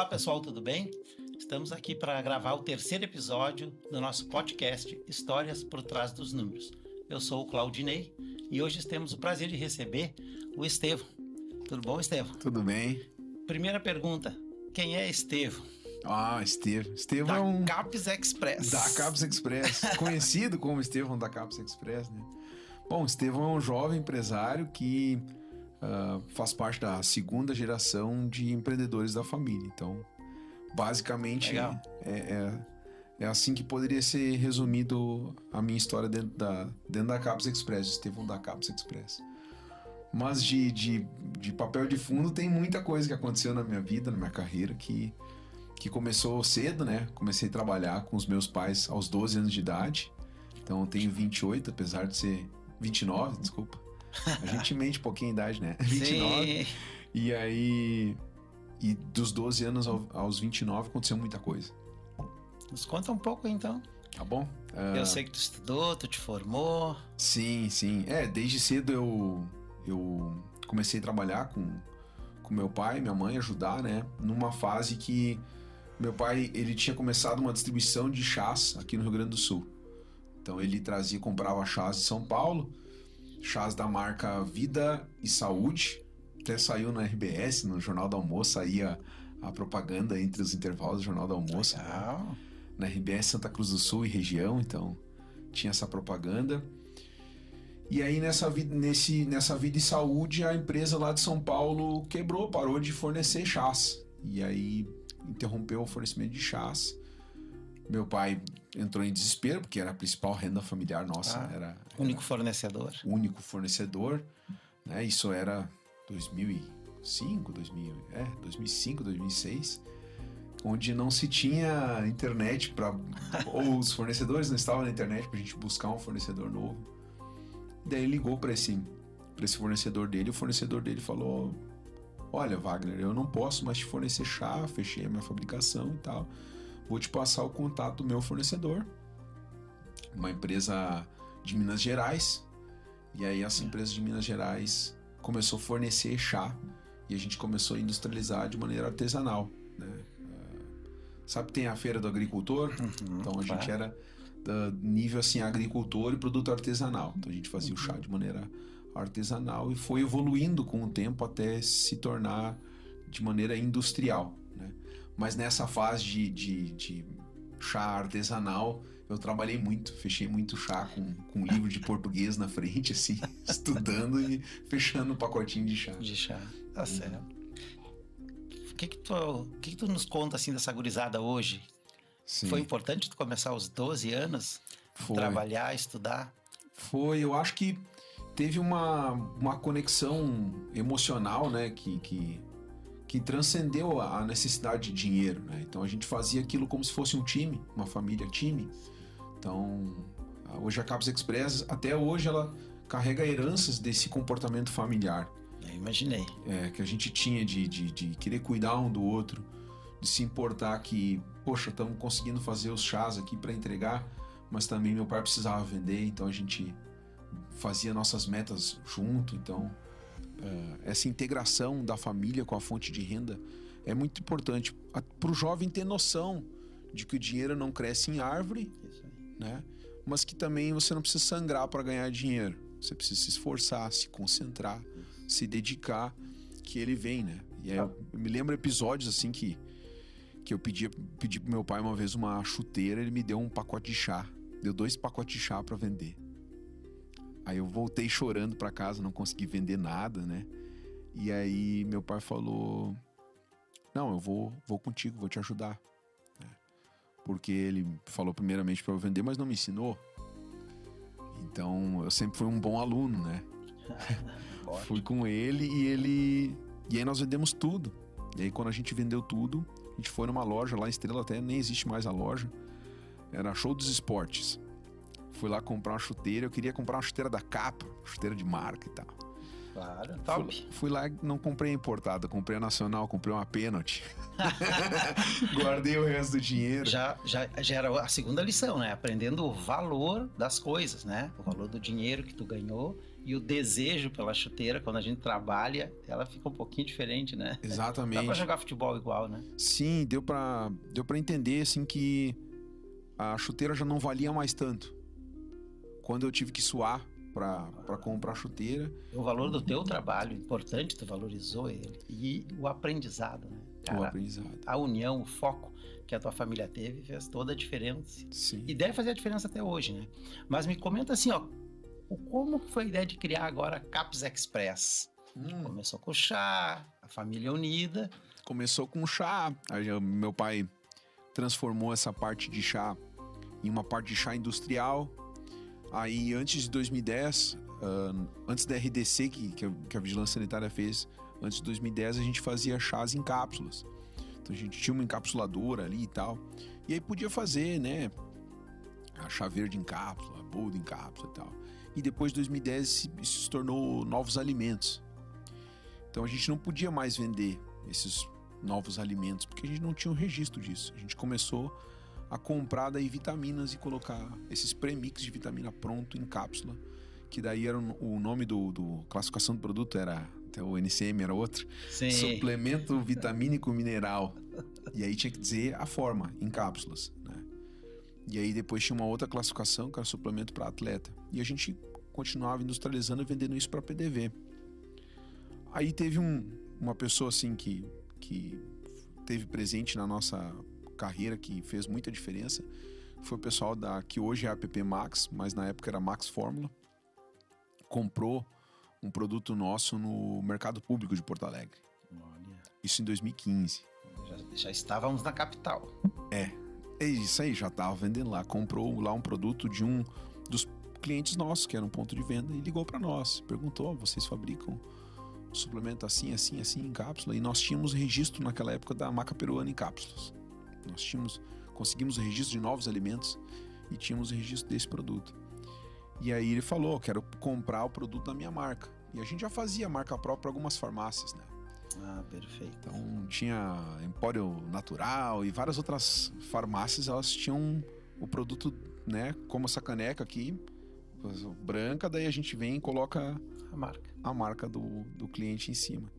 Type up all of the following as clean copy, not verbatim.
Olá pessoal, tudo bem? Estamos aqui para gravar o terceiro episódio do nosso podcast Histórias por Trás dos Números. Eu sou o Claudinei e hoje temos o prazer de receber o Estevão. Tudo bom, Estevão? Tudo bem. Primeira pergunta, quem é Estevão? Estevão. Estevão da é um... Caps Express. Da Caps Express, conhecido como Estevão da Caps Express, né? Bom, Estevão é um jovem empresário que faz parte da segunda geração de empreendedores da família. Então, basicamente, é assim que poderia ser resumido a minha história dentro da Caps Express, Estevão da Caps Express. Mas de papel de fundo tem muita coisa que aconteceu na minha vida, na minha carreira, que começou cedo, né? Comecei a trabalhar com os meus pais aos 12 anos de idade. Então eu tenho 28, apesar de ser 29, desculpa. A gente mente um pouquinho a idade, né? 29. Sim. E aí... E dos 12 anos aos 29 aconteceu muita coisa. Nos conta um pouco então. Tá bom? Eu sei que tu estudou, tu te formou. Sim. Desde cedo eu comecei a trabalhar com meu pai e minha mãe, ajudar, né? Numa fase que meu pai, ele tinha começado uma distribuição de chás aqui no Rio Grande do Sul. Então ele comprava chás de São Paulo, chás da marca Vida e Saúde. Até saiu na RBS, no Jornal do Almoço, saía a propaganda entre os intervalos do Jornal do Almoço. Né? Na RBS Santa Cruz do Sul e região, então tinha essa propaganda. E aí nessa Vida e Saúde, a empresa lá de São Paulo quebrou, parou de fornecer chás. E aí interrompeu o fornecimento de chás. Meu pai entrou em desespero, porque era a principal renda familiar nossa. Era único fornecedor. Único fornecedor. Né? Isso era 2005, 2006, onde não se tinha internet, ou os fornecedores não estavam na internet para a gente buscar um fornecedor novo. Daí ele ligou para esse fornecedor dele, o fornecedor dele falou: olha, Wagner, eu não posso mais te fornecer chá, fechei a minha fabricação e tal, vou te passar o contato do meu fornecedor, uma empresa de Minas Gerais. E aí essa empresa de Minas Gerais começou a fornecer chá e a gente começou a industrializar de maneira artesanal, né? Sabe que tem a feira do agricultor? Então a gente era nível assim, agricultor e produto artesanal. Então a gente fazia o chá de maneira artesanal e foi evoluindo com o tempo até se tornar de maneira industrial, né? Mas nessa fase de chá artesanal eu trabalhei muito, fechei muito chá com um livro de português na frente, assim, estudando e fechando um pacotinho de chá. Tá certo. O que tu nos conta assim dessa gurizada hoje? Sim. Foi importante tu começar aos 12 anos? Foi. Trabalhar, estudar? Foi, eu acho que teve uma conexão emocional, né, que transcendeu a necessidade de dinheiro, né? Então a gente fazia aquilo como se fosse um time, uma família time. Então hoje a Caps Express, até hoje, ela carrega heranças desse comportamento familiar. Eu imaginei. Que a gente tinha de querer cuidar um do outro, de se importar que, poxa, estamos conseguindo fazer os chás aqui para entregar, mas também meu pai precisava vender, então a gente fazia nossas metas junto. Então essa integração da família com a fonte de renda é muito importante para o jovem ter noção de que o dinheiro não cresce em árvore, né? Mas que também você não precisa sangrar para ganhar dinheiro. Você precisa se esforçar, se concentrar, se dedicar, que ele vem, né? E aí eu me lembro episódios assim que eu pedi pro meu pai uma vez uma chuteira, ele me deu um pacote de chá, deu 2 pacotes de chá para vender. Aí eu voltei chorando para casa, não consegui vender nada, né? E aí meu pai falou: não, eu vou contigo, vou te ajudar. Porque ele falou primeiramente para eu vender, mas não me ensinou. Então eu sempre fui um bom aluno, né? Fui com ele e aí nós vendemos tudo. E aí quando a gente vendeu tudo, a gente foi numa loja lá em Estrela, até nem existe mais a loja. Era Show dos Esportes. Fui lá comprar uma chuteira, eu queria comprar uma chuteira da Capa, chuteira de marca e tal. Claro, top. Fui lá e não comprei importada, comprei a nacional, comprei uma pênalti. Guardei o resto do dinheiro. Já era a segunda lição, né? Aprendendo o valor das coisas, né? O valor do dinheiro que tu ganhou e o desejo pela chuteira, quando a gente trabalha, ela fica um pouquinho diferente, né? Exatamente. Dá pra jogar futebol igual, né? Sim, deu pra entender, assim, que a chuteira já não valia mais tanto. Quando eu tive que suar pra comprar a chuteira. O valor do teu trabalho, importante, tu valorizou ele. E o aprendizado, né? Cara, O aprendizado. a união, o foco que a tua família teve fez toda a diferença. Sim. E deve fazer a diferença até hoje, né? Mas me comenta assim, ó, como foi a ideia de criar agora a Caps Express? Começou com o chá, a família unida. Começou com chá. Aí, meu pai transformou essa parte de chá em uma parte de chá industrial. Aí, antes de 2010, antes da RDC que a Vigilância Sanitária fez, antes de 2010 a gente fazia chás em cápsulas. Então a gente tinha uma encapsuladora ali e tal. E aí podia fazer, né, a chá verde em cápsula, a boldo em cápsula e tal. E depois de 2010 isso se tornou novos alimentos. Então a gente não podia mais vender esses novos alimentos, porque a gente não tinha um registro disso. A gente começou a comprar daí vitaminas e colocar esses premix de vitamina pronto em cápsula, que daí era o nome do classificação do produto, era até o NCM era outro. Sim. Suplemento vitamínico mineral. E aí tinha que dizer a forma, em cápsulas, né? E aí depois tinha uma outra classificação, que era suplemento para atleta. E a gente continuava industrializando e vendendo isso para PDV. Aí teve uma pessoa assim que teve presente na nossa carreira, que fez muita diferença. Foi o pessoal que hoje é a PP Max, mas na época era Max Fórmula. Comprou um produto nosso no mercado público de Porto Alegre. Olha. Isso em 2015. Já estávamos na capital. É isso aí, já estava vendendo lá. Comprou lá um produto de um dos clientes nossos, que era um ponto de venda, e ligou para nós. Perguntou, vocês fabricam suplemento assim, assim, assim, em cápsula? E nós tínhamos registro naquela época da maca peruana em cápsulas. Nós conseguimos o registro de novos alimentos e tínhamos o registro desse produto. E aí ele falou, quero comprar o produto da minha marca. E a gente já fazia marca própria para algumas farmácias, né? Ah, perfeito. Então tinha Empório Natural e várias outras farmácias, elas tinham o produto, né? Como essa caneca aqui, branca, daí a gente vem e coloca a marca do cliente em cima.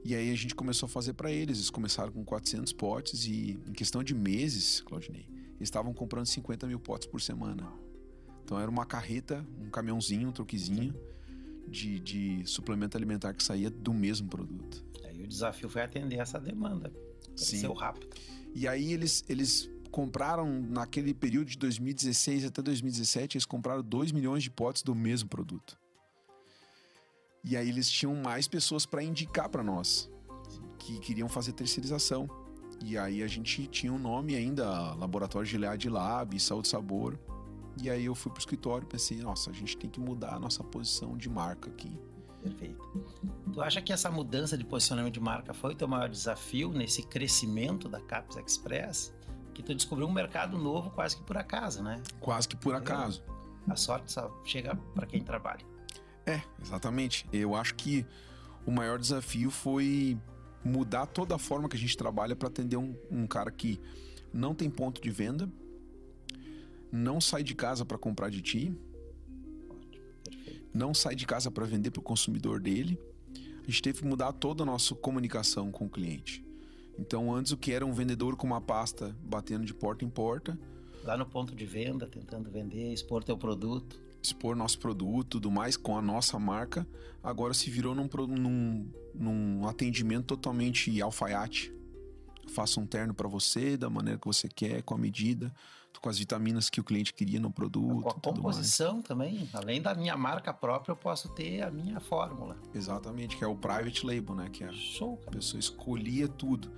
E aí a gente começou a fazer para eles. Eles começaram com 400 potes e em questão de meses, Claudinei, eles estavam comprando 50 mil potes por semana. Então era uma carreta, um caminhãozinho, um truquezinho de suplemento alimentar que saía do mesmo produto. Aí o desafio foi atender essa demanda. Cresceu rápido. E aí eles compraram, naquele período de 2016 até 2017, eles compraram 2 milhões de potes do mesmo produto. E aí eles tinham mais pessoas para indicar para nós, que queriam fazer terceirização. E aí a gente tinha um nome ainda, Laboratório Gilead Lab, Saúde e Sabor. E aí eu fui pro escritório e pensei, nossa, a gente tem que mudar a nossa posição de marca aqui. Perfeito. Tu acha que essa mudança de posicionamento de marca foi o teu maior desafio nesse crescimento da Caps Express? Que tu descobriu um mercado novo quase que por acaso, né? Quase que por acaso. A sorte só chega para quem trabalha. Exatamente. Eu acho que o maior desafio foi mudar toda a forma que a gente trabalha para atender um cara que não tem ponto de venda, não sai de casa para comprar de ti, não sai de casa para vender para o consumidor dele. A gente teve que mudar toda a nossa comunicação com o cliente. Então, antes o que era um vendedor com uma pasta batendo de porta em porta, lá no ponto de venda, tentando vender, expor teu produto. Expor nosso produto, tudo mais, com a nossa marca, agora se virou num atendimento totalmente alfaiate. Faça um terno para você, da maneira que você quer, com a medida, com as vitaminas que o cliente queria no produto. Com a composição também, além da minha marca própria, eu posso ter a minha fórmula. Exatamente, que é o private label, né? Que Show, a pessoa escolhia tudo.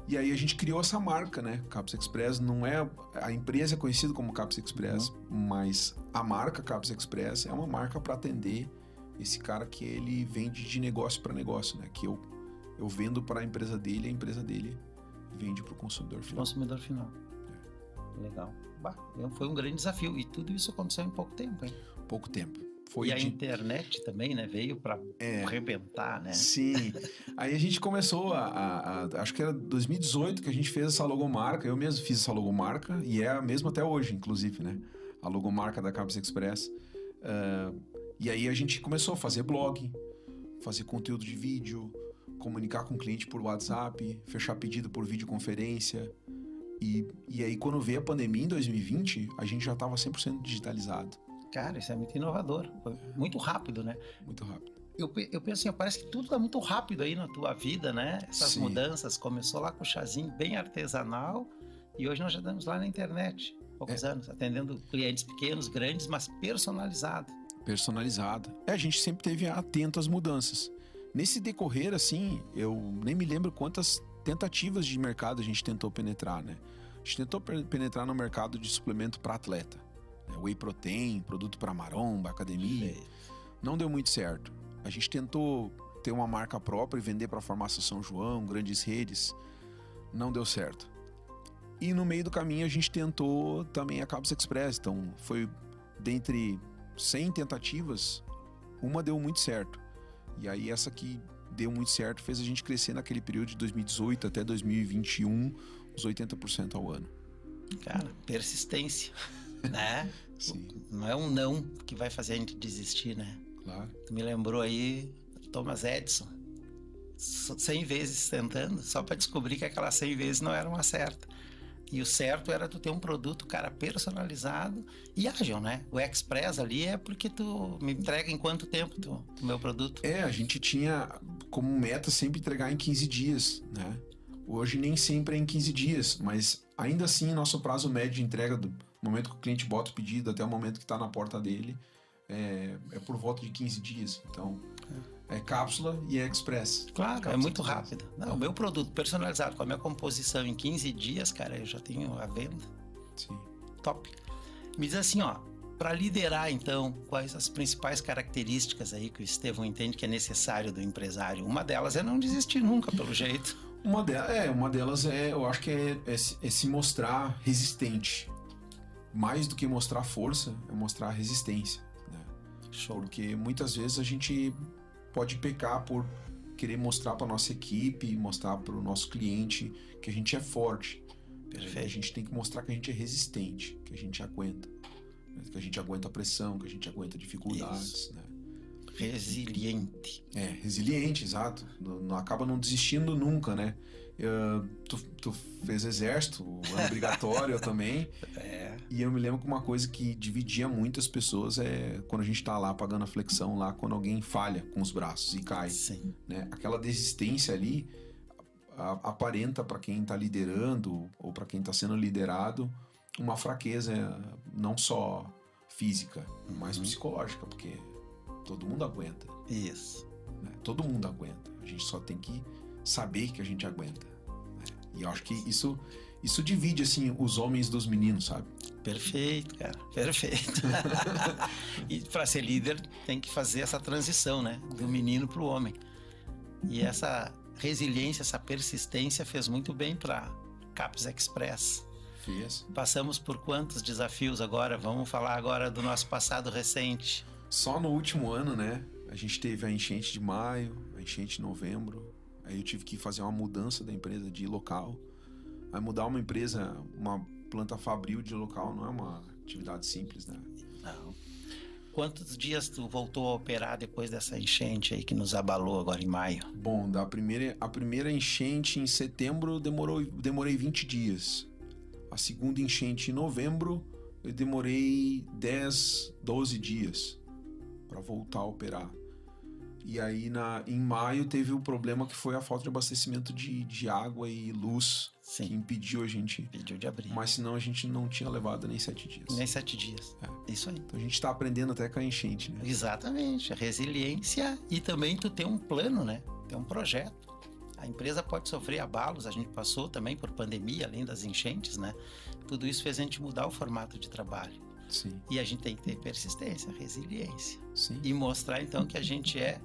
E aí a gente criou essa marca, né? Caps Express não é... A empresa é conhecida como Caps Express, mas a marca Caps Express é uma marca para atender esse cara que ele vende de negócio para negócio, né? Que eu vendo para a empresa dele vende para o consumidor final. Legal. Foi um grande desafio. E tudo isso aconteceu em pouco tempo, hein? Pouco tempo. E a internet também, né? Veio para arrebentar, né? Sim. Aí a gente começou acho que era 2018 que a gente fez essa logomarca. Eu mesmo fiz essa logomarca e é a mesma até hoje, inclusive, né? A logomarca da Cabos Express. E aí a gente começou a fazer blog, fazer conteúdo de vídeo, comunicar com o cliente por WhatsApp, fechar pedido por videoconferência. E aí quando veio a pandemia em 2020, a gente já estava 100% digitalizado. Cara, isso é muito inovador. Foi muito rápido, né? Muito rápido. Eu penso assim, parece que tudo tá muito rápido aí na tua vida, né? Essas mudanças. Começou lá com o chazinho bem artesanal e hoje nós já estamos lá na internet. Poucos anos, atendendo clientes pequenos, grandes, mas personalizado. Personalizado. A gente sempre teve atento às mudanças. Nesse decorrer, assim, eu nem me lembro quantas tentativas de mercado a gente tentou penetrar, né? A gente tentou penetrar no mercado de suplemento para atleta. Whey protein, produto para maromba, academia. Não deu muito certo. A gente tentou ter uma marca própria e vender para a Farmácia São João, grandes redes. Não deu certo. E no meio do caminho a gente tentou também a Cabos Express. Então foi dentre 100 tentativas, uma deu muito certo. E aí essa que deu muito certo fez a gente crescer naquele período de 2018 até 2021, uns 80% ao ano. Cara, persistência. Né? Sim. Não é um não que vai fazer a gente desistir, né? Claro. Tu me lembrou aí Thomas Edison, 100 vezes tentando, só para descobrir que aquelas 100 vezes não era uma certa. E o certo era tu ter um produto, cara, personalizado e ágil, né? O Express ali é porque tu me entrega em quanto tempo o meu produto? A gente tinha como meta sempre entregar em 15 dias, né? Hoje nem sempre é em 15 dias, mas ainda assim nosso prazo médio de entrega do momento que o cliente bota o pedido até o momento que está na porta dele é por volta de 15 dias. Então, é cápsula e é express. Claro, cápsula é muito rápido. Não, o meu produto personalizado com a minha composição em 15 dias, cara, eu já tenho a venda. Sim. Top. Me diz assim, ó, para liderar então, quais as principais características aí que o Estevão entende que é necessário do empresário? Uma delas é não desistir nunca, pelo jeito. Uma delas eu acho que é se mostrar resistente. Mais do que mostrar força, é mostrar resistência, né? Show. Porque muitas vezes a gente pode pecar por querer mostrar para nossa equipe, mostrar para o nosso cliente que a gente é forte. Perfeito. A gente tem que mostrar que a gente é resistente, que a gente aguenta, né? Que a gente aguenta a pressão, que a gente aguenta dificuldades, né? Resiliente. Resiliente, exato. Não acaba não desistindo nunca, né? Tu fez exército, ano obrigatório, eu também. E eu me lembro que uma coisa que dividia muitas pessoas é quando a gente tá lá pagando a flexão lá, quando alguém falha com os braços e cai. Sim. Né? Aquela desistência ali aparenta para quem tá liderando ou para quem tá sendo liderado uma fraqueza não só física, mas psicológica, porque todo mundo aguenta. Isso. Né? Todo mundo aguenta. A gente só tem que saber que a gente aguenta. Né? E eu acho que isso divide, assim, os homens dos meninos, sabe? Perfeito, cara. Perfeito. E para ser líder tem que fazer essa transição, né? Do menino pro homem. E essa resiliência, essa persistência fez muito bem para Cabos Express. Fez. Passamos por quantos desafios agora? Vamos falar agora do nosso passado recente. Só no último ano, né? A gente teve a enchente de maio, a enchente de novembro. Aí eu tive que fazer uma mudança da empresa de local. Aí mudar uma empresa, uma planta fabril de local não é uma atividade simples, né? Não. Quantos dias tu voltou a operar depois dessa enchente aí que nos abalou agora em maio? Bom, a primeira enchente em setembro demorei 20 dias. A segunda enchente em novembro eu demorei 10, 12 dias para voltar a operar. E aí em maio teve o problema que foi a falta de abastecimento de água e luz. Sim. Que impediu a gente. Impediu de abrir. Mas senão a gente não tinha levado nem 7 dias. Nem 7 dias. Isso aí. Então a gente tá aprendendo até com a enchente, né? Exatamente. A resiliência e também tu ter um plano, né? Ter um projeto. A empresa pode sofrer abalos, a gente passou também por pandemia, além das enchentes, né? Tudo isso fez a gente mudar o formato de trabalho. Sim. E a gente tem que ter persistência, resiliência. Sim. E mostrar então que a gente é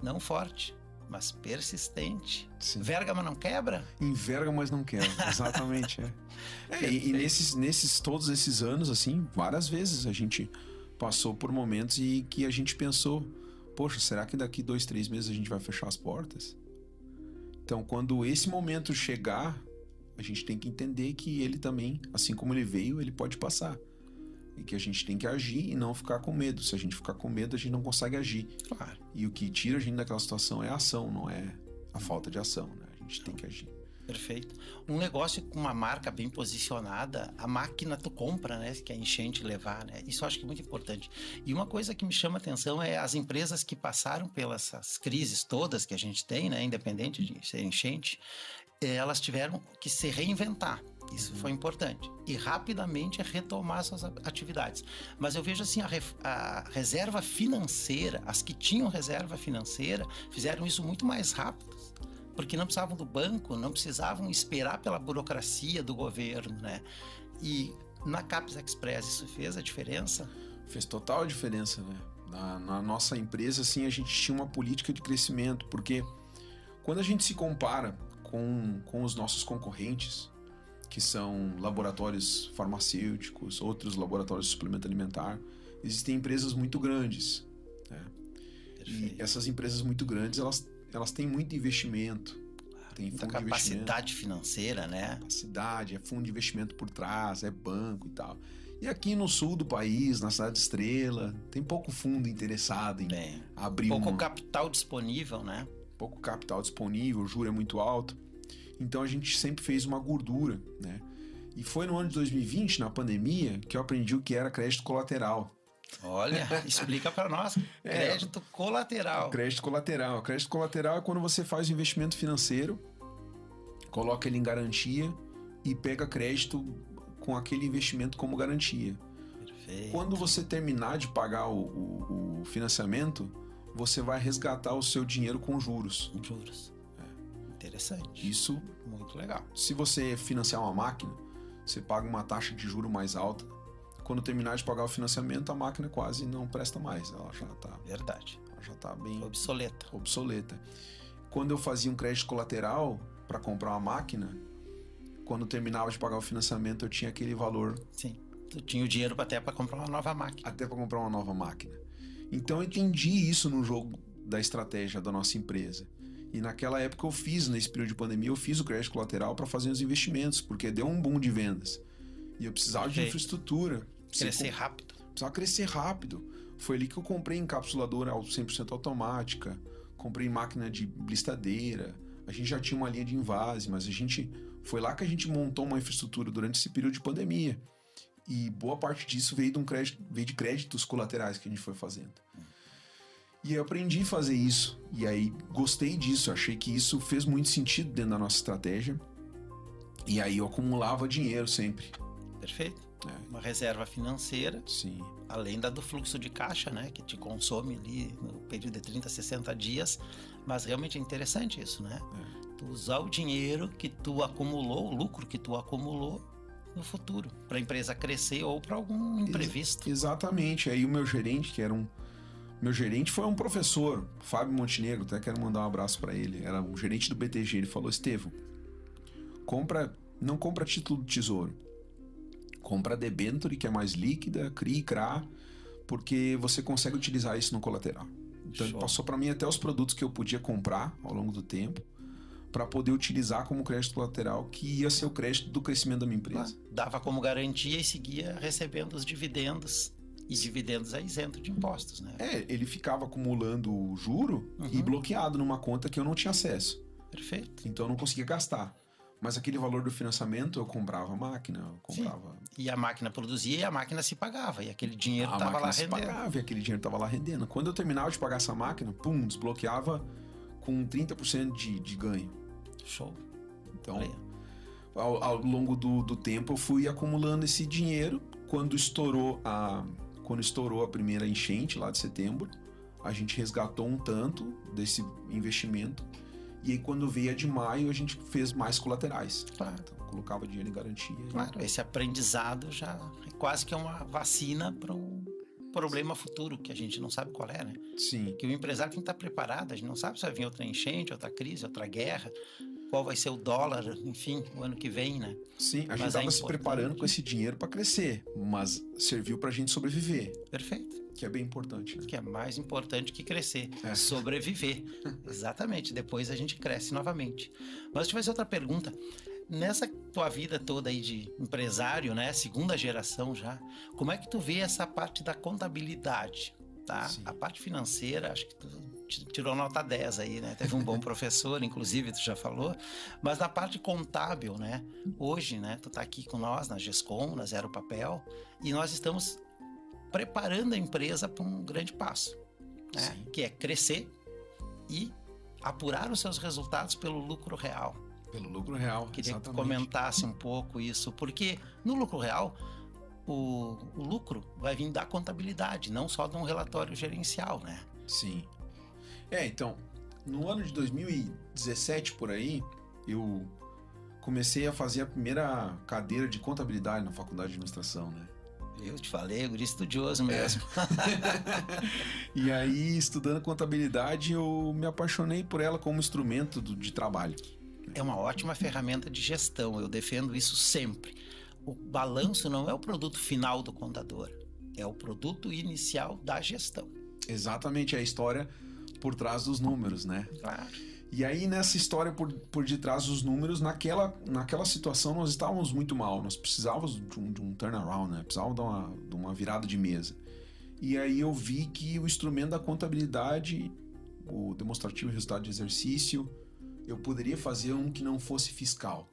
não forte, mas persistente. Sim. Verga, mas não quebra? Enverga, mas não quebra. Exatamente, e todos esses anos, assim, várias vezes a gente passou por momentos e que a gente pensou, poxa, será que daqui 2, 3 meses a gente vai fechar as portas? Então, quando esse momento chegar, a gente tem que entender que ele também, assim como ele veio, ele pode passar. E que a gente tem que agir e não ficar com medo. Se a gente ficar com medo, a gente não consegue agir. Claro. E o que tira a gente daquela situação é a ação, não é a falta de ação, né? A gente tem que agir. Perfeito. Um negócio com uma marca bem posicionada, a máquina tu compra, né? Que é enchente levar, né? Isso eu acho que é muito importante. E uma coisa que me chama a atenção é as empresas que passaram pelas crises todas que a gente tem, né? Independente de ser enchente, elas tiveram que se reinventar. Isso foi importante. E rapidamente retomar suas atividades. Mas eu vejo assim, a reserva financeira, as que tinham reserva financeira, fizeram isso muito mais rápido. Porque não precisavam do banco, não precisavam esperar pela burocracia do governo, né? E na Caps Express isso fez a diferença? Fez total diferença, né? Na nossa empresa, assim, a gente tinha uma política de crescimento, porque quando a gente se compara com os nossos concorrentes, que são laboratórios farmacêuticos, outros laboratórios de suplemento alimentar, existem empresas muito grandes, né? E essas empresas muito grandes, elas têm muito investimento, tem muita fundo de capacidade financeira, né? Capacidade, é fundo de investimento por trás, é banco e tal. E aqui no sul do país, na cidade de Estrela, tem pouco fundo interessado em abrir pouco capital disponível, né? Pouco capital disponível, o juro é muito alto. Então a gente sempre fez uma gordura, né? E foi no ano de 2020, na pandemia, que eu aprendi o que era crédito colateral. Olha, explica para nós. Crédito colateral. Crédito colateral. Crédito colateral é quando você faz um investimento financeiro, coloca ele em garantia e pega crédito com aquele investimento como garantia. Perfeito. Quando você terminar de pagar o financiamento, você vai resgatar o seu dinheiro com juros. Juros. Interessante. Isso, muito legal. Se você financiar uma máquina, você paga uma taxa de juro mais alta. Quando terminar de pagar o financiamento, a máquina quase não presta mais. Ela já tá... Verdade. Ela já tá bem... Obsoleta. Quando eu fazia um crédito colateral para comprar uma máquina, quando terminava de pagar o financiamento, eu tinha aquele valor... Sim. Tu tinha o dinheiro até para comprar uma nova máquina. Até para comprar uma nova máquina. Então eu entendi isso no jogo da estratégia da nossa empresa. E naquela época eu fiz, nesse período de pandemia, eu fiz o crédito colateral para fazer os investimentos, porque deu um boom de vendas. E eu precisava de infraestrutura. Crescer rápido. Precisava crescer rápido. Foi ali que eu comprei encapsuladora 100% automática, comprei máquina de blistadeira, a gente já tinha uma linha de invase, mas foi lá que a gente montou uma infraestrutura durante esse período de pandemia. E boa parte disso veio de créditos colaterais que a gente foi fazendo. E eu aprendi a fazer isso. E aí gostei disso. Achei que isso fez muito sentido dentro da nossa estratégia. E aí eu acumulava dinheiro sempre. Perfeito. Uma reserva financeira. Sim. Além do fluxo de caixa, né? Que te consome ali no período de 30, 60 dias. Mas realmente é interessante isso, né? Tu usar o dinheiro que tu acumulou, o lucro que tu acumulou no futuro. Para a empresa crescer ou para algum imprevisto. Exatamente. Aí o meu gerente, Meu gerente foi um professor, Fábio Montenegro, até quero mandar um abraço para ele. Era o gerente do BTG. Ele falou: Estevão, não compra título do Tesouro. Compra debênture, que é mais líquida, CRI, CRA, porque você consegue utilizar isso no colateral. Então ele passou para mim até os produtos que eu podia comprar ao longo do tempo para poder utilizar como crédito colateral, que ia ser o crédito do crescimento da minha empresa. Dava como garantia e seguia recebendo os dividendos. E dividendos é isento de impostos, né? Ele ficava acumulando o juro e bloqueado numa conta que eu não tinha acesso. Perfeito. Então eu não conseguia gastar. Mas aquele valor do financiamento, eu comprava a máquina, E a máquina produzia e a máquina se pagava. E aquele dinheiro estava lá rendendo. Pagava, e aquele dinheiro estava lá rendendo. Quando eu terminava de pagar essa máquina, desbloqueava com 30% de ganho. Show. Então, ao longo do tempo, eu fui acumulando esse dinheiro. Quando estourou a primeira enchente lá de setembro, a gente resgatou um tanto desse investimento. E aí, quando veio a de maio, a gente fez mais colaterais. Claro. Então, colocava dinheiro em garantia. Claro, esse aprendizado já é quase que uma vacina para problema futuro que a gente não sabe qual é, né? Sim. Que o empresário tem que estar preparado, a gente não sabe se vai vir outra enchente, outra crise, outra guerra, qual vai ser o dólar, enfim, o ano que vem, né? Sim, a gente Mas é estava se importante. preparando com esse dinheiro para crescer, mas serviu para a gente sobreviver, Perfeito. que é bem importante, né? Que é mais importante que crescer, É. sobreviver. Exatamente, depois a gente cresce novamente. Mas deixa eu fazer outra pergunta. Nessa tua vida toda aí de empresário, né, segunda geração já, como é que tu vê essa parte da contabilidade, tá? Sim. A parte financeira, acho que tu tirou nota 10 aí, né? Teve um bom professor, inclusive, tu já falou. Mas na parte contábil, né? Hoje, né, tu tá aqui com nós na GESCOM, na Zero Papel, e nós estamos preparando a empresa para um grande passo, né? Sim. Que é crescer e apurar os seus resultados pelo lucro real. Pelo lucro real, Queria que tu exatamente. comentasse um pouco isso, porque no lucro real, o lucro vai vir da contabilidade, não só de um relatório gerencial, né? Sim. Então, no ano de 2017, por aí, eu comecei a fazer a primeira cadeira de contabilidade na faculdade de administração, né? Eu te falei, guri estudioso mesmo. E aí, estudando contabilidade, eu me apaixonei por ela como instrumento de trabalho. É uma ótima ferramenta de gestão, eu defendo isso sempre. O balanço não é o produto final do contador, é o produto inicial da gestão. Exatamente, é a história por trás dos números, né? Claro. E aí, nessa história por detrás dos números, naquela situação, nós estávamos muito mal. Nós precisávamos de um turnaround, né? Precisávamos de uma virada de mesa. E aí eu vi que o instrumento da contabilidade, o demonstrativo e resultado de exercício, eu poderia fazer um que não fosse fiscal,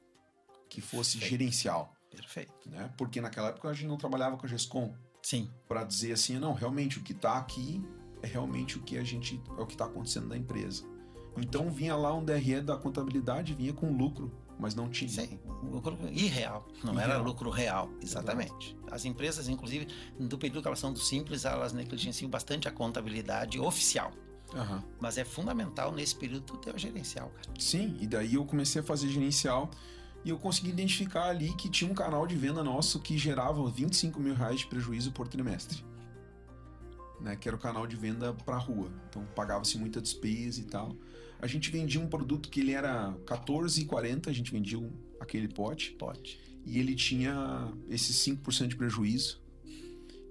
que fosse Perfeito. Gerencial, Perfeito. né? Porque naquela época a gente não trabalhava com a GESCOM Sim. para dizer assim, não, realmente o que está aqui é realmente o que está acontecendo na empresa. Então vinha lá um DRE da contabilidade, vinha com lucro, mas não tinha. Sim, lucro irreal, não era lucro real, exatamente. As empresas, inclusive, do período que elas são do Simples, elas negligenciam bastante a contabilidade oficial. Aham. Mas é fundamental nesse período tu ter o gerencial, cara. Sim, e daí eu comecei a fazer gerencial e eu consegui identificar ali que tinha um canal de venda nosso que gerava R$25 mil de prejuízo por trimestre. Né, que era o canal de venda para rua. Então pagava-se muita despesa e tal. A gente vendia um produto que ele era R$14,40, a gente vendia aquele pote. Pode. E ele tinha esses 5% de prejuízo.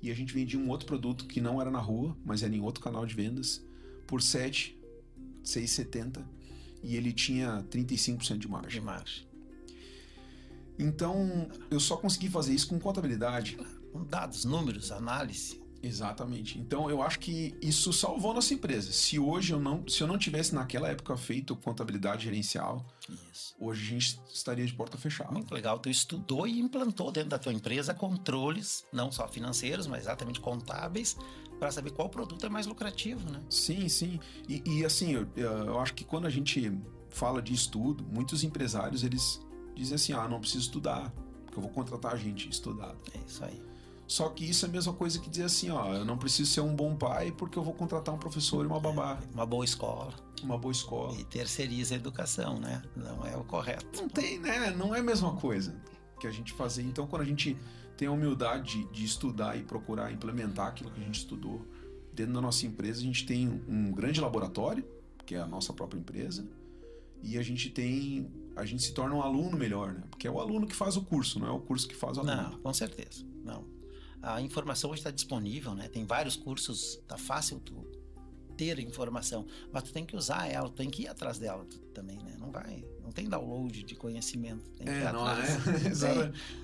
E a gente vendia um outro produto que não era na rua, mas era em outro canal de vendas, por R$6,70. E ele tinha 35% de margem. De margem. Então, eu só consegui fazer isso com contabilidade. Com dados, números, análise. Exatamente. Então, eu acho que isso salvou a nossa empresa. Se eu não tivesse naquela época feito contabilidade gerencial, Isso. hoje a gente estaria de porta fechada. Muito legal. Tu estudou e implantou dentro da tua empresa controles, não só financeiros, mas exatamente contábeis, para saber qual produto é mais lucrativo, né? Sim, sim. E assim, eu acho que quando a gente fala de estudo, muitos empresários, eles dizem assim, não preciso estudar, porque eu vou contratar gente estudada. É isso aí. Só que isso é a mesma coisa que dizer assim, eu não preciso ser um bom pai porque eu vou contratar um professor e uma babá. Uma boa escola. Uma boa escola. E terceiriza a educação, né? Não é o correto. Não tem, né? Não é a mesma coisa que a gente fazer. Então, quando a gente tem a humildade de estudar e procurar implementar aquilo que a gente estudou dentro da nossa empresa, a gente tem um grande laboratório, que é a nossa própria empresa, e a gente se torna um aluno melhor, né? Porque é o aluno que faz o curso, não é o curso que faz o aluno. Não, com certeza. Não. A informação hoje está disponível, né? Tem vários cursos, tá fácil tu ter informação, mas tu tem que usar ela, tu tem que ir atrás dela também, né? Não tem download de conhecimento, tem que ir atrás.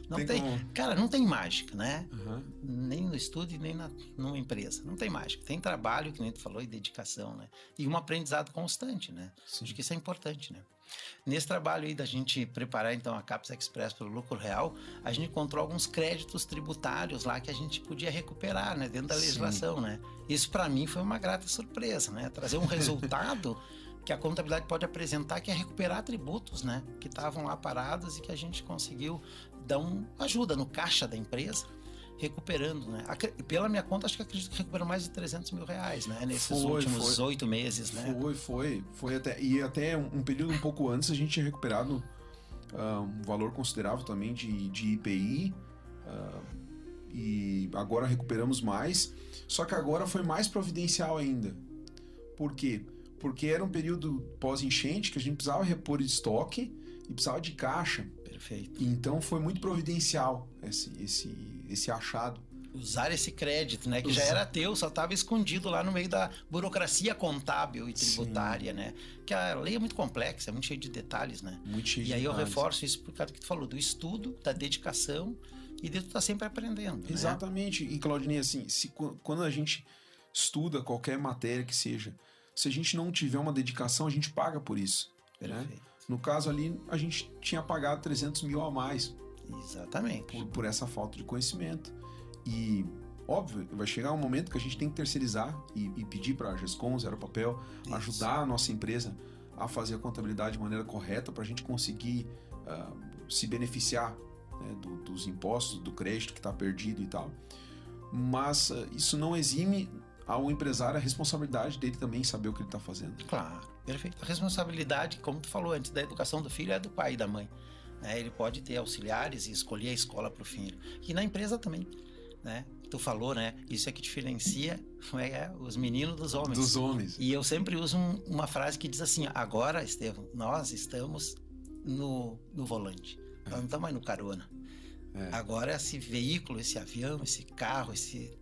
Não tem. Cara, não tem mágica, né? Uhum. Nem no estudo e nem numa empresa. Não tem mágica. Tem trabalho, que nem tu falou, e dedicação, né? E um aprendizado constante, né? Sim. Acho que isso é importante, né? Nesse trabalho aí da gente preparar, então, a Caps Express para o lucro real, a gente encontrou alguns créditos tributários lá que a gente podia recuperar, né? Dentro da legislação, Sim. né? Isso, para mim, foi uma grata surpresa, né? Trazer um resultado que a contabilidade pode apresentar, que é recuperar tributos, né? Que estavam lá parados e que a gente conseguiu dar uma ajuda no caixa da empresa, recuperando, né? Pela minha conta, acho que acredito que recuperou mais de R$300 mil, né? Nesses últimos 8 meses, né? Foi até um período um pouco antes a gente tinha recuperado um valor considerável também de IPI, e agora recuperamos mais, só que agora foi mais providencial ainda. Por quê? Porque era um período pós-enchente que a gente precisava repor de estoque e precisava de caixa. Perfeito. Então foi muito providencial esse achado. Usar esse crédito, né? Que já era teu, só estava escondido lá no meio da burocracia contábil e tributária, né? Que a lei é muito complexa, é muito cheia de detalhes, né? Muito cheio de E aí eu detalhes. reforço isso por causa que tu falou, do estudo, da dedicação e de tu tá sempre aprendendo, né? Exatamente. E, Claudinei, assim, quando a gente estuda qualquer matéria que seja, se a gente não tiver uma dedicação, a gente paga por isso. Né? No caso ali, a gente tinha pagado 300 mil a mais. Exatamente. Por essa falta de conhecimento. E, óbvio, vai chegar um momento que a gente tem que terceirizar e pedir para a GESCOM, Zero Papel, ajudar a nossa empresa a fazer a contabilidade de maneira correta para a gente conseguir se beneficiar, né, dos impostos, do crédito que está perdido e tal. Mas isso não exime ao empresário a responsabilidade dele também saber o que ele está fazendo. Claro, perfeito. A responsabilidade, como tu falou antes, da educação do filho é do pai e da mãe. Né? Ele pode ter auxiliares e escolher a escola para o filho. E na empresa também. Né? Tu falou, né? Isso é que diferencia os meninos dos homens. Dos homens. E eu sempre uso uma frase que diz assim: agora, Estevão, nós estamos no volante. Nós não estamos mais no carona. Agora esse veículo, esse avião, esse carro, esse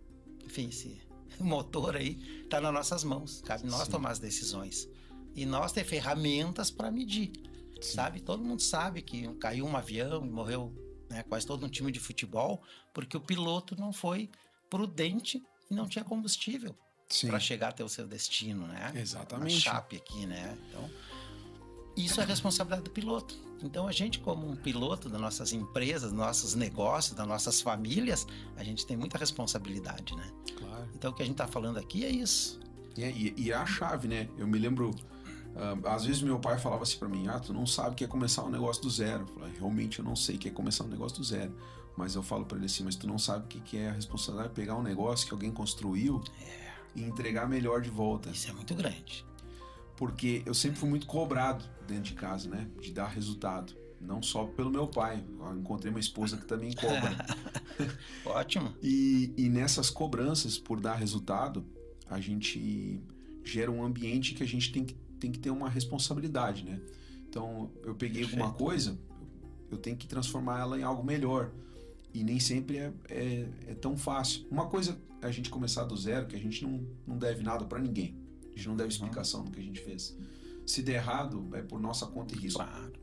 motor aí está nas nossas mãos. Cabe nós tomar as decisões. E nós ter ferramentas para medir. Sabe? Todo mundo sabe que caiu um avião e morreu, né, quase todo um time de futebol, porque o piloto não foi prudente e não tinha combustível para chegar até o seu destino, né? Exatamente. Na chape aqui, né? Então, isso é responsabilidade do piloto. Então, a gente, como um piloto das nossas empresas, dos nossos negócios, das nossas famílias, a gente tem muita responsabilidade, né? Claro. Então, o que a gente está falando aqui é isso. E é a chave, né? Eu me lembro, às vezes meu pai falava assim pra mim: tu não sabe o que é começar um negócio do zero. Eu falei: realmente eu não sei o que é começar um negócio do zero. Mas eu falo pra ele assim: mas tu não sabe o que é a responsabilidade de pegar um negócio que alguém construiu e entregar melhor de volta. Isso é muito grande. Porque eu sempre fui muito cobrado dentro de casa, né? De dar resultado. Não só pelo meu pai. Eu encontrei uma esposa que também cobra. Ótimo. E nessas cobranças por dar resultado, a gente gera um ambiente que a gente tem que ter uma responsabilidade, né? Então, eu peguei alguma coisa, eu tenho que transformar ela em algo melhor. E nem sempre é tão fácil. Uma coisa é a gente começar do zero, que a gente não deve nada para ninguém. A gente não deve explicação do que a gente fez. Se der errado, é por nossa conta e risco. Claro.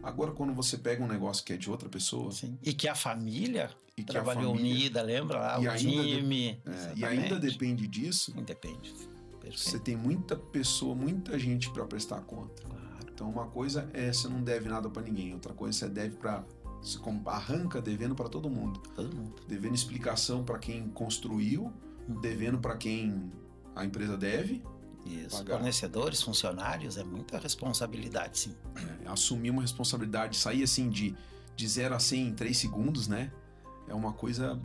Agora, quando você pega um negócio que é de outra pessoa... Sim. E que a família trabalhou unida, lembra lá? O time. E ainda depende disso. Depende. Perfeito. Você tem muita pessoa, muita gente para prestar conta. Claro. Então, uma coisa é você não deve nada para ninguém. Outra coisa você deve para... Você arranca devendo para todo mundo. Todo mundo. Devendo explicação para quem construiu, devendo para quem a empresa deve. Isso. Pagar. Fornecedores, funcionários, é muita responsabilidade, sim. Assumir uma responsabilidade, sair assim de 0 a 100 em 3 segundos, né? É uma coisa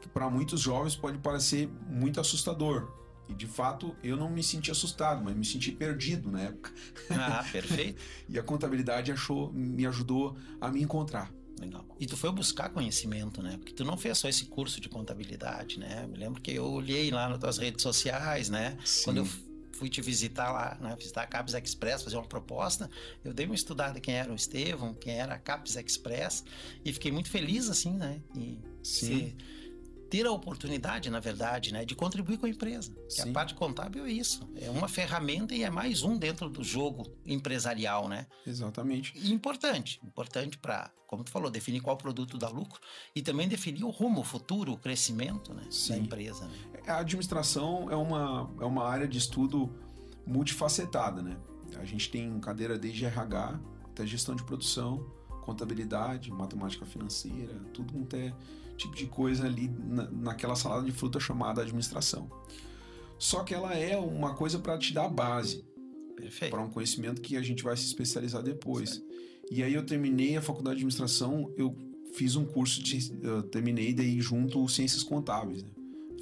que para muitos jovens pode parecer muito assustador. E de fato, eu não me senti assustado, mas me senti perdido na época. Ah, perfeito. E a contabilidade me ajudou a me encontrar. Legal. E tu foi buscar conhecimento, né? Porque tu não fez só esse curso de contabilidade, né? Me lembro que eu olhei lá nas tuas redes sociais, né? Sim. Quando eu fui te visitar lá, né? Visitar a Capes Express, fazer uma proposta, eu dei uma estudada quem era o Estevão, quem era a Capes Express, e fiquei muito feliz, assim, né? E ter a oportunidade, na verdade, né, de contribuir com a empresa. Que a parte contábil é isso. É uma ferramenta e é mais um dentro do jogo empresarial, né? Exatamente. E importante para, como tu falou, definir qual produto dá lucro e também definir o rumo, o futuro, o crescimento, né, da empresa. Né? A administração é uma área de estudo multifacetada, né? A gente tem cadeira desde RH até gestão de produção, contabilidade, matemática financeira, tudo quanto é tipo de coisa ali naquela salada de fruta chamada administração. Só que ela é uma coisa para te dar a base para um conhecimento que a gente vai se especializar depois. Certo. E aí eu terminei a faculdade de administração, eu fiz um curso terminei daí junto Ciências Contábeis, né?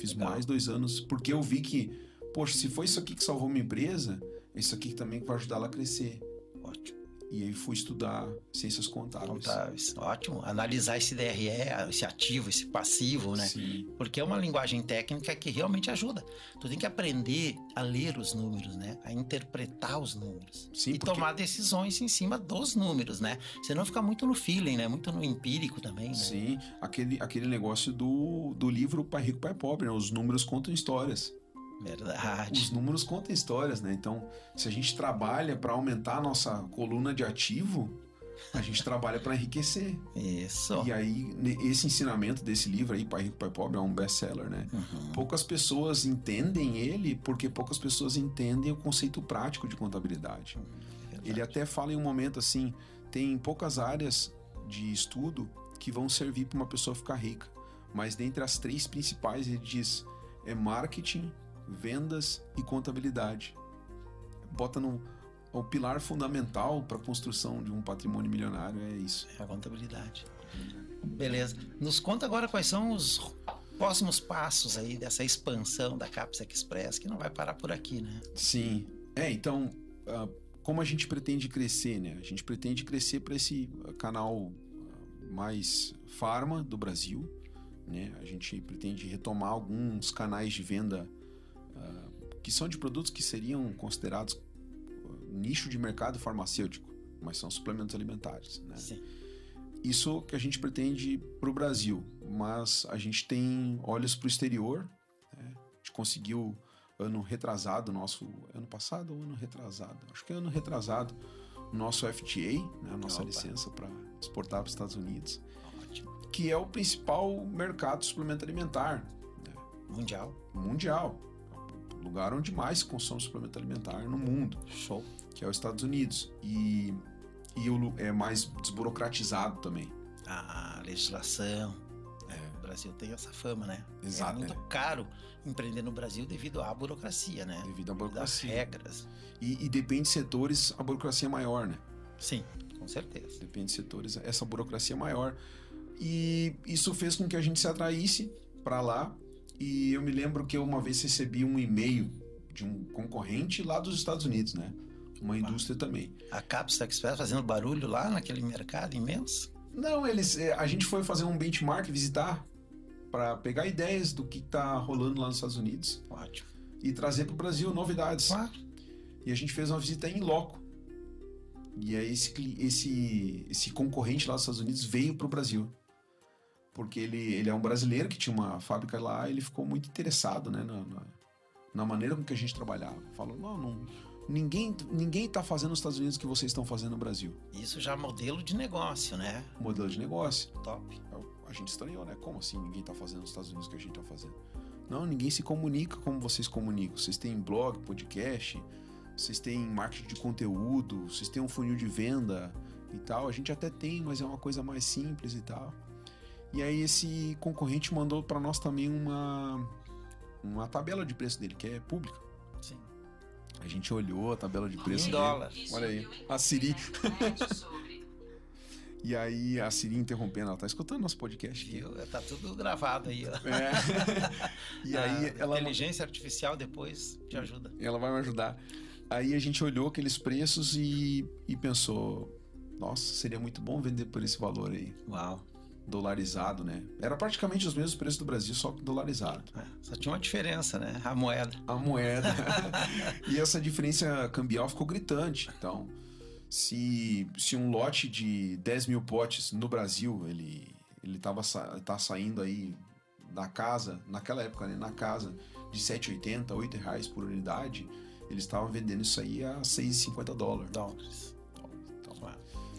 Fiz mais 2 anos, porque eu vi que, poxa, se foi isso aqui que salvou minha empresa, é isso aqui também vai ajudar ela a crescer. Ótimo. E aí fui estudar ciências contábeis. Ótimo. Analisar esse DRE, esse ativo, esse passivo, né? Sim. Porque é uma linguagem técnica que realmente ajuda. Tu tem que aprender a ler os números, né? A interpretar os números. Sim, e porque- tomar decisões em cima dos números, né? Senão fica muito no feeling, né? Muito no empírico também, né? Sim, aquele negócio do livro Pai Rico, Pai Pobre, né? Os números contam histórias. Verdade. Os números contam histórias, né? Então, se a gente trabalha para aumentar a nossa coluna de ativo, a gente trabalha para enriquecer. Isso. E aí, esse ensinamento desse livro aí, Pai Rico, Pai Pobre, é um best-seller, né? Uhum. Poucas pessoas entendem ele porque poucas pessoas entendem o conceito prático de contabilidade. Verdade. Ele até fala em um momento assim, tem poucas áreas de estudo que vão servir para uma pessoa ficar rica. Mas dentre as 3 principais, ele diz, é marketing, vendas e contabilidade. Bota o pilar fundamental para a construção de um patrimônio milionário, é isso. É a contabilidade. Beleza. Nos conta agora quais são os próximos passos aí dessa expansão da Caps Express, que não vai parar por aqui, né? Sim. Então, como a gente pretende crescer, né? A gente pretende crescer para esse canal mais farma do Brasil, né? A gente pretende retomar alguns canais de venda que são de produtos que seriam considerados nicho de mercado farmacêutico, mas são suplementos alimentares, né? Sim. Isso que a gente pretende para o Brasil, mas a gente tem olhos para o exterior, né? A gente conseguiu ano retrasado, ano passado ou ano retrasado? Acho que é ano retrasado, o nosso FTA, né? A nossa licença para exportar para os Estados Unidos, Ótimo. que é o principal mercado de suplemento alimentar, né? Mundial. O lugar onde mais se consome suplemento alimentar no mundo, Show. que é os Estados Unidos. E é mais desburocratizado também. A legislação. O Brasil tem essa fama, né? Exato, É muito caro empreender no Brasil devido à burocracia, né? Devido à Das burocracia. regras. E depende de setores, a burocracia é maior, né? Sim, com certeza. Depende de setores, essa burocracia é maior. E isso fez com que a gente se atraísse para lá. E eu me lembro que eu uma vez recebi um e-mail de um concorrente lá dos Estados Unidos, né? Uma indústria também. A Caps Express fazendo barulho lá naquele mercado imenso? Não, a gente foi fazer um benchmark, visitar, para pegar ideias do que tá rolando lá nos Estados Unidos Ótimo. e trazer para o Brasil novidades. Claro. E a gente fez uma visita em loco. E aí esse concorrente lá dos Estados Unidos veio para o Brasil. Porque ele é um brasileiro que tinha uma fábrica lá, ele ficou muito interessado, né, na maneira com que a gente trabalhava. Falou, ninguém tá fazendo nos Estados Unidos o que vocês estão fazendo no Brasil. Isso já é modelo de negócio, né? Modelo de negócio. Top. A gente estranhou, né? Como assim ninguém tá fazendo nos Estados Unidos o que a gente tá fazendo? Não, ninguém se comunica como vocês comunicam. Vocês têm blog, podcast, vocês têm marketing de conteúdo, vocês têm um funil de venda e tal. A gente até tem, mas é uma coisa mais simples e tal. E aí esse concorrente mandou para nós também uma tabela de preço dele, que é pública. Sim. A gente olhou a tabela de preço Em dele. dólar. Olha aí, a Siri. E aí a Siri interrompendo, ela tá escutando nosso podcast aqui. Viu? Tá tudo gravado aí. Ó. E aí A inteligência artificial depois te ajuda. ela vai me ajudar. Aí a gente olhou aqueles preços e pensou, nossa, seria muito bom vender por esse valor aí. Uau. Dolarizado, né? Era praticamente os mesmos preços do Brasil, só que dolarizado. Só tinha uma diferença, né? A moeda. A moeda. E essa diferença cambial ficou gritante. Então, se um lote de 10 mil potes no Brasil, ele tá saindo aí da casa, naquela época, né? Na casa de R$7,80, R$8 por unidade, eles estavam vendendo isso aí a $6,50. Dólares. Então,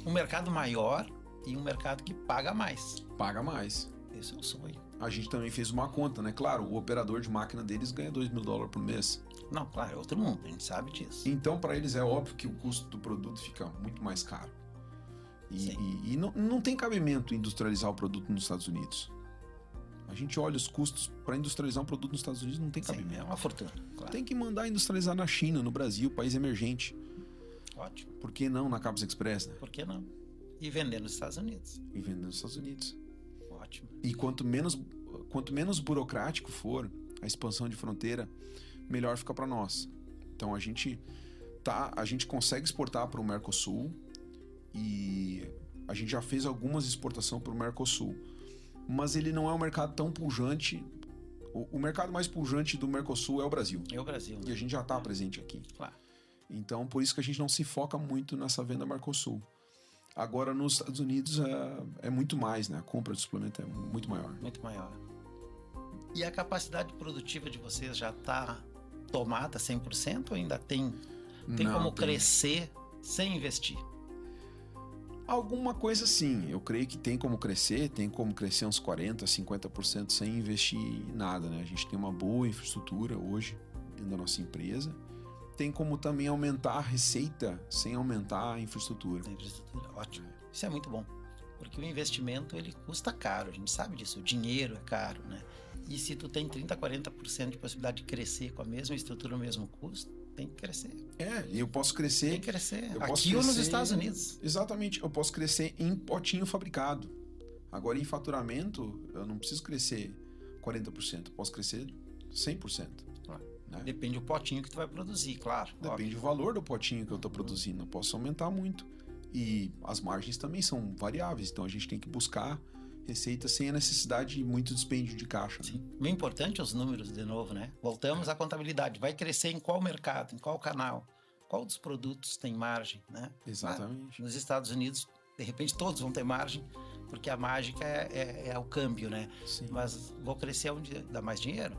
um mercado maior e um mercado que paga mais. Paga mais. Esse é o sonho. A gente também fez uma conta, né? Claro, o operador de máquina deles ganha $2.000 por mês. Não, claro, é outro mundo, a gente sabe disso. Então, para eles é óbvio que o custo do produto fica muito mais caro. E não tem cabimento industrializar o produto nos Estados Unidos. A gente olha os custos para industrializar um produto nos Estados Unidos, não tem cabimento. Sim, é uma fortuna, claro. Tem que mandar industrializar na China, no Brasil, país emergente. Ótimo. Por que não na Caps Express, né? Por que não? E vender nos Estados Unidos. E vender nos Estados Unidos. Ótimo. E quanto menos burocrático for a expansão de fronteira, melhor fica para nós. Então a gente consegue exportar para o Mercosul, E a gente já fez algumas exportações para o Mercosul. Mas ele não é um mercado tão pujante. O mercado mais pujante do Mercosul é o Brasil. É o Brasil, né? E a gente já está presente aqui. Claro. Então, por isso que a gente não se foca muito nessa venda Mercosul. Agora, nos Estados Unidos é muito mais, né? A compra de suplemento é muito maior. Muito maior. E a capacidade produtiva de vocês já está tomada 100% ou ainda tem Não, como crescer sem investir? Alguma coisa sim, eu creio que tem como crescer uns 40%, 50% sem investir em nada, né? A gente tem uma boa infraestrutura hoje dentro da nossa empresa. Tem como também aumentar a receita sem aumentar a infraestrutura. A infraestrutura, ótimo. Isso é muito bom, porque o investimento ele custa caro, a gente sabe disso, o dinheiro é caro, né? E se tu tem 30%, 40% de possibilidade de crescer com a mesma estrutura, o mesmo custo, tem que crescer. E eu posso crescer... Tem que crescer. Eu posso Aqui ou nos crescer- Estados Unidos. Exatamente, eu posso crescer em potinho fabricado. Agora, em faturamento, eu não preciso crescer 40%, eu posso crescer 100%. Claro. Né? Depende do potinho que tu vai produzir, claro. Depende do valor do potinho que eu estou produzindo, eu posso aumentar muito. E as margens também são variáveis, então a gente tem que buscar receita sem a necessidade de muito dispêndio de caixa. Né? Sim. Bem importante os números de novo, né? Voltamos à contabilidade. Vai crescer em qual mercado, em qual canal, qual dos produtos tem margem, né? Exatamente. Nos Estados Unidos, de repente, todos vão ter margem, porque a mágica é o câmbio, né? Sim. Mas vou crescer onde dá mais dinheiro,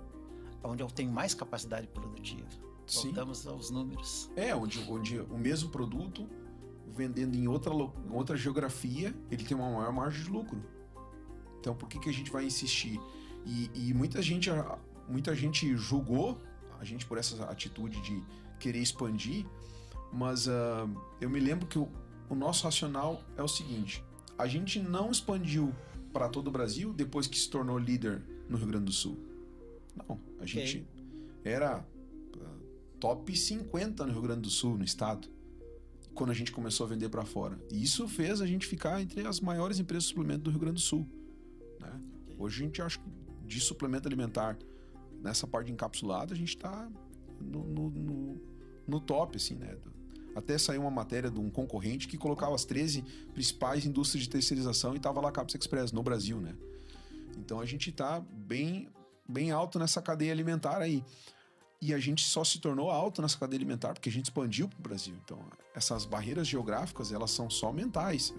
onde eu tenho mais capacidade produtiva. Sim. Voltamos aos números. Onde o mesmo produto, vendendo em outra geografia, ele tem uma maior margem de lucro. Então, por que a gente vai insistir? E muita gente julgou a gente por essa atitude de querer expandir, mas eu me lembro que o nosso racional é o seguinte: a gente não expandiu para todo o Brasil depois que se tornou líder no Rio Grande do Sul. Não, a gente era top 50 no Rio Grande do Sul, no estado, quando a gente começou a vender para fora. E isso fez a gente ficar entre as maiores empresas de suplemento do Rio Grande do Sul. Né? Hoje a gente acha que de suplemento alimentar, nessa parte encapsulada, a gente está no top, assim, né? Até saiu uma matéria de um concorrente que colocava as 13 principais indústrias de terceirização e estava lá a Capsa Express no Brasil, né? Então a gente está bem alto nessa cadeia alimentar aí. E a gente só se tornou alto nessa cadeia alimentar porque a gente expandiu para o Brasil. Então essas barreiras geográficas, elas são só mentais.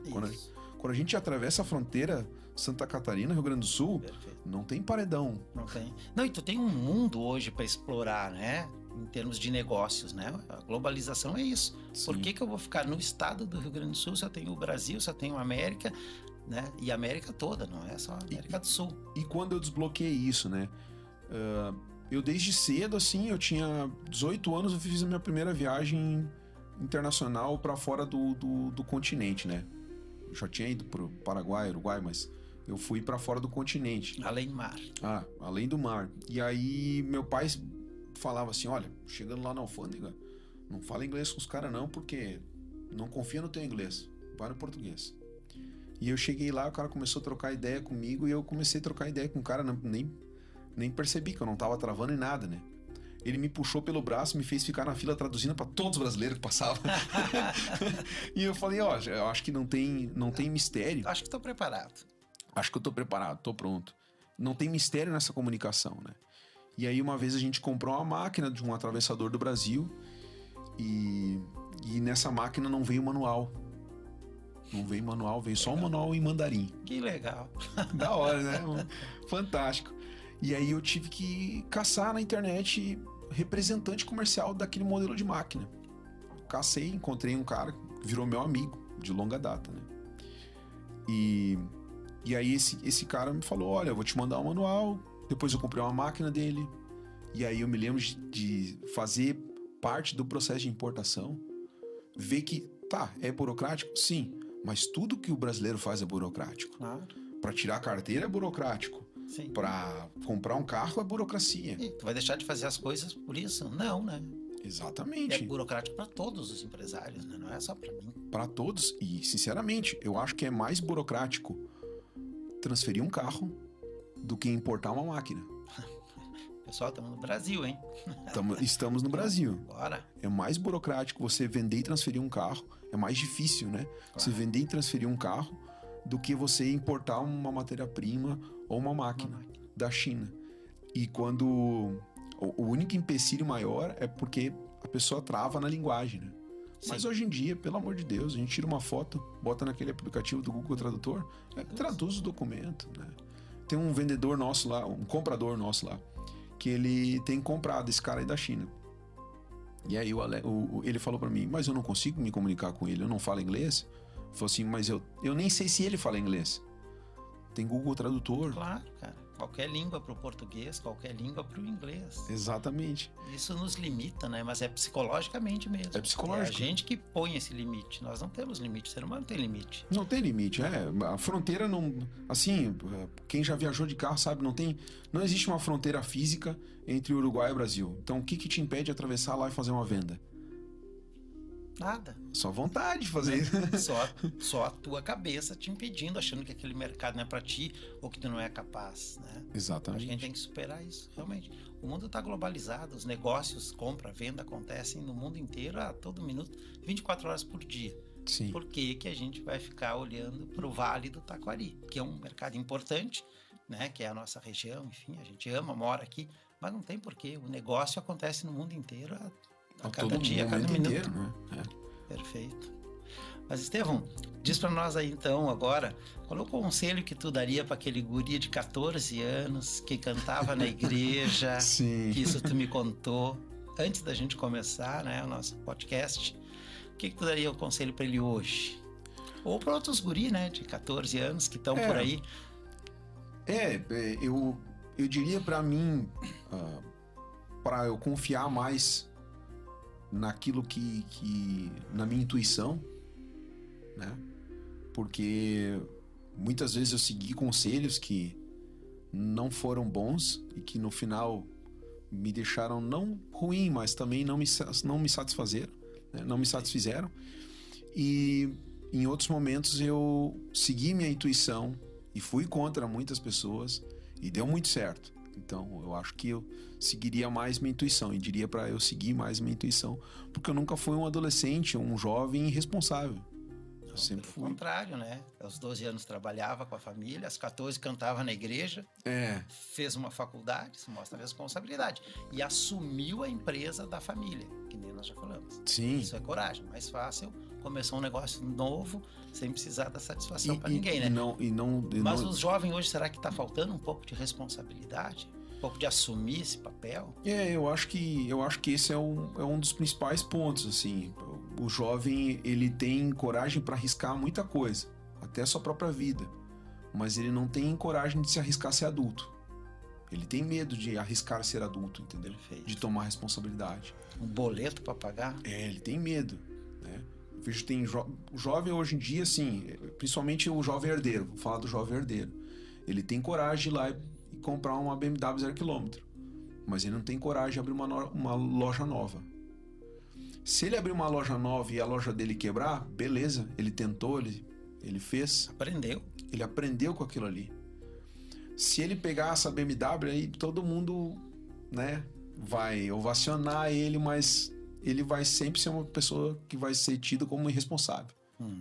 Quando a gente atravessa a fronteira Santa Catarina, Rio Grande do Sul, Perfeito. não tem paredão. Não tem. Não, e tu tem um mundo hoje para explorar, né? Em termos de negócios, né? A globalização é isso. Sim. Por que eu vou ficar no estado do Rio Grande do Sul se eu tenho o Brasil, se eu tenho a América, né? E a América toda, não é só a América do Sul. E quando eu desbloqueei isso, né? Eu desde cedo, assim, eu tinha 18 anos, eu fiz a minha primeira viagem internacional para fora do continente, né? Eu já tinha ido pro Paraguai, Uruguai, mas eu fui para fora do continente. Além do mar. Além do mar. E aí meu pai falava assim: olha, chegando lá na alfândega, não fala inglês com os caras não, porque não confia no teu inglês, vai no português. E eu cheguei lá, o cara começou a trocar ideia comigo e eu comecei a trocar ideia com o cara, nem percebi que eu não tava travando em nada, né? Ele me puxou pelo braço, me fez ficar na fila traduzindo para todos os brasileiros que passavam. E eu falei: ó, eu acho que não tem mistério. Acho que estou preparado. Acho que eu tô preparado, tô pronto. Não tem mistério nessa comunicação, né? E aí uma vez a gente comprou uma máquina de um atravessador do Brasil e nessa máquina não veio manual. Não veio manual, veio só um manual em mandarim. Que legal. Da hora, né? Fantástico. E aí eu tive que caçar na internet representante comercial daquele modelo de máquina. Cacei, encontrei um cara que virou meu amigo de longa data, né? E aí esse cara me falou: olha, eu vou te mandar um manual. Depois eu comprei uma máquina dele. E aí eu me lembro de fazer parte do processo de importação. Ver que, é burocrático? Sim. Mas tudo que o brasileiro faz é burocrático. Claro. Para tirar a carteira é burocrático. Sim. Para comprar um carro é burocracia. E tu vai deixar de fazer as coisas por isso? Não, né? Exatamente. É burocrático para todos os empresários, né? Não é só para mim. Para todos. E, sinceramente, eu acho que é mais burocrático transferir um carro do que importar uma máquina. Pessoal, estamos no Brasil, hein? Estamos no Brasil. Bora. É mais burocrático você vender e transferir um carro. É mais difícil, né? Você vender e transferir um carro do que você importar uma matéria-prima ou uma máquina da China. E quando... O único empecilho maior é porque a pessoa trava na linguagem, né? Mas hoje em dia, pelo amor de Deus, a gente tira uma foto, bota naquele aplicativo do Google Tradutor, traduz o documento, né? Tem um vendedor nosso lá, um comprador nosso lá, que ele tem comprado esse cara aí da China. E aí ele falou pra mim, mas eu não consigo me comunicar com ele, eu não falo inglês. Ele falou assim, mas eu nem sei se ele fala inglês. Tem Google Tradutor. Claro, cara. Qualquer língua para o português, qualquer língua para o inglês. Exatamente. Isso nos limita, né? Mas é psicologicamente mesmo. É psicológico. É a gente que põe esse limite. Nós não temos limite. O ser humano não tem limite. Não tem limite, A fronteira não... Assim, quem já viajou de carro sabe, não existe uma fronteira física entre Uruguai e Brasil. Então, o que te impede de atravessar lá e fazer uma venda? Nada. Só vontade de fazer isso. Só a tua cabeça te impedindo, achando que aquele mercado não é para ti ou que tu não é capaz, né? Exatamente. Acho que a gente tem que superar isso, realmente. O mundo está globalizado, os negócios, compra, venda, acontecem no mundo inteiro a todo minuto, 24 horas por dia. Sim. Por que a gente vai ficar olhando para o Vale do Taquari, que é um mercado importante, né? Que é a nossa região, enfim, a gente ama, mora aqui, mas não tem porquê. O negócio acontece no mundo inteiro a cada dia, a cada minuto. Inteiro, né? Perfeito. Mas, Estevão, diz para nós aí então agora, qual é o conselho que tu daria para aquele guri de 14 anos que cantava na igreja? Sim. Que isso tu me contou antes da gente começar, né, o nosso podcast. O que tu daria o conselho para ele hoje? Ou para outros guri, né, de 14 anos que estão por aí? Eu diria para mim, para eu confiar mais naquilo que na minha intuição, né? Porque muitas vezes eu segui conselhos que não foram bons e que no final me deixaram não ruim, mas também não me satisfazeram, né? Não me satisfizeram. E em outros momentos eu segui minha intuição e fui contra muitas pessoas e deu muito certo. Então, eu acho que eu seguiria mais minha intuição e diria para eu seguir mais minha intuição, porque eu nunca fui um adolescente, um jovem irresponsável. Eu sempre fui. Pelo contrário, né? Aos 12 anos trabalhava com a família, aos 14 cantava na igreja, fez uma faculdade, isso mostra a responsabilidade, e assumiu a empresa da família, que nem nós já falamos. Sim. Isso é coragem, mais fácil começar um negócio novo sem precisar dar satisfação para ninguém, né? Mas os jovens hoje, será que está faltando um pouco de responsabilidade? Um pouco de assumir esse papel? Eu acho que esse é um dos principais pontos, assim. O jovem, ele tem coragem para arriscar muita coisa, até a sua própria vida, mas ele não tem coragem de se arriscar a ser adulto. Ele tem medo de arriscar ser adulto, entendeu? Perfeito. De tomar responsabilidade. Um boleto para pagar? Ele tem medo, né? Eu vejo que tem jovem hoje em dia, assim, principalmente o jovem herdeiro, vou falar do jovem herdeiro. Ele tem coragem de ir lá e comprar uma BMW 0 km, mas ele não tem coragem de abrir uma loja nova. Se ele abrir uma loja nova e a loja dele quebrar, beleza, ele tentou, ele fez. Aprendeu. Ele aprendeu com aquilo ali. Se ele pegar essa BMW, aí todo mundo, né, vai ovacionar ele, mas ele vai sempre ser uma pessoa que vai ser tida como irresponsável.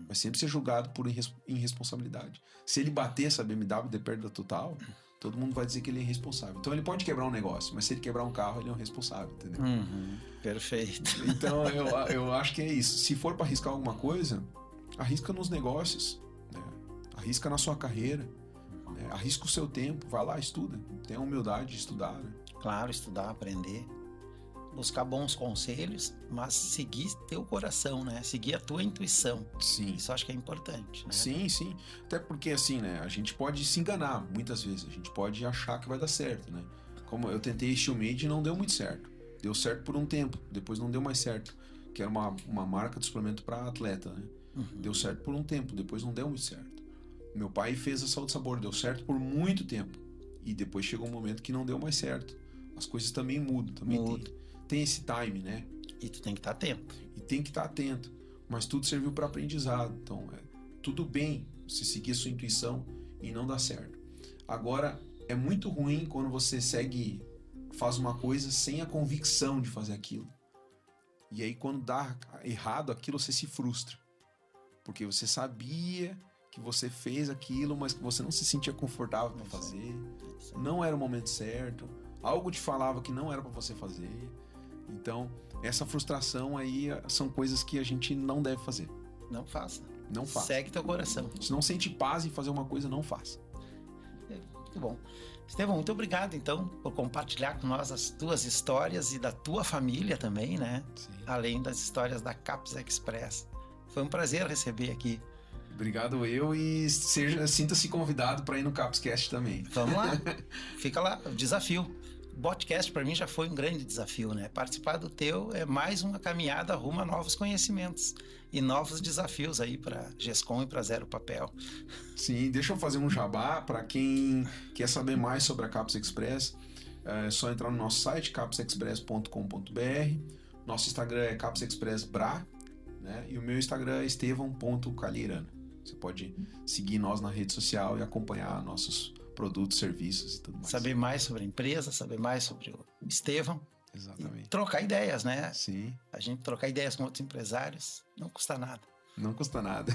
Vai sempre ser julgado por irresponsabilidade. Se ele bater essa BMW de perda total, todo mundo vai dizer que ele é irresponsável. Então ele pode quebrar um negócio, mas se ele quebrar um carro, ele é um responsável, entendeu? Perfeito. Então eu acho que é isso. Se for para arriscar alguma coisa, arrisca nos negócios, né? Arrisca na sua carreira, né? Arrisca o seu tempo, vai lá, estuda. Tenha a humildade de estudar, né? Claro, estudar, aprender. Buscar bons conselhos, mas seguir teu coração, né? Seguir a tua intuição. Sim. Isso acho que é importante, né? Sim. Até porque, assim, né? A gente pode se enganar muitas vezes. A gente pode achar que vai dar certo, né? Como eu tentei Steel Made e não deu muito certo. Deu certo por um tempo, depois não deu mais certo. Que era uma marca de suplemento para atleta, né? Deu certo por um tempo, depois não deu muito certo. Meu pai fez a Saúde Sabor, deu certo por muito tempo. E depois chegou um momento que não deu mais certo. As coisas também mudam, tem esse time, né? E tu tem que estar atento. Mas tudo serviu para aprendizado. Então, tudo bem você seguir a sua intuição e não dar certo. Agora, é muito ruim quando você faz uma coisa sem a convicção de fazer aquilo. E aí quando dá errado aquilo, você se frustra. Porque você sabia que você fez aquilo, mas que você não se sentia confortável para fazer. Não era o momento certo. Algo te falava que não era para você fazer. Então, essa frustração aí são coisas que a gente não deve fazer. Não faça. Não faça. Segue teu coração. Se não sente paz em fazer uma coisa, não faça. Muito bom. Estevão, muito obrigado, então, por compartilhar com nós as tuas histórias e da tua família também, né? Sim. Além das histórias da Caps Express. Foi um prazer receber aqui. Obrigado eu e sinta-se convidado para ir no Capscast também. Vamos lá. Fica lá, o desafio. O podcast para mim já foi um grande desafio, né? Participar do teu é mais uma caminhada rumo a novos conhecimentos e novos desafios aí para GESCOM e para Zero Papel. Sim, deixa eu fazer um jabá para quem quer saber mais sobre a Caps Express. É só entrar no nosso site capsexpress.com.br. Nosso Instagram é capsexpressbra, né? E o meu Instagram é estevão.calheirana. Você pode seguir nós na rede social e acompanhar nossos produtos, serviços e tudo mais. Saber mais sobre a empresa, saber mais sobre o Estevão. Exatamente. E trocar ideias, né? Sim. A gente trocar ideias com outros empresários não custa nada. Não custa nada.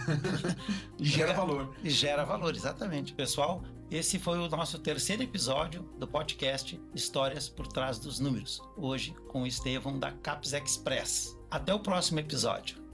E gera valor. E gera valor, exatamente. Pessoal, esse foi o nosso terceiro episódio do podcast Histórias por Trás dos Números. Hoje com o Estevão da Caps Express. Até o próximo episódio.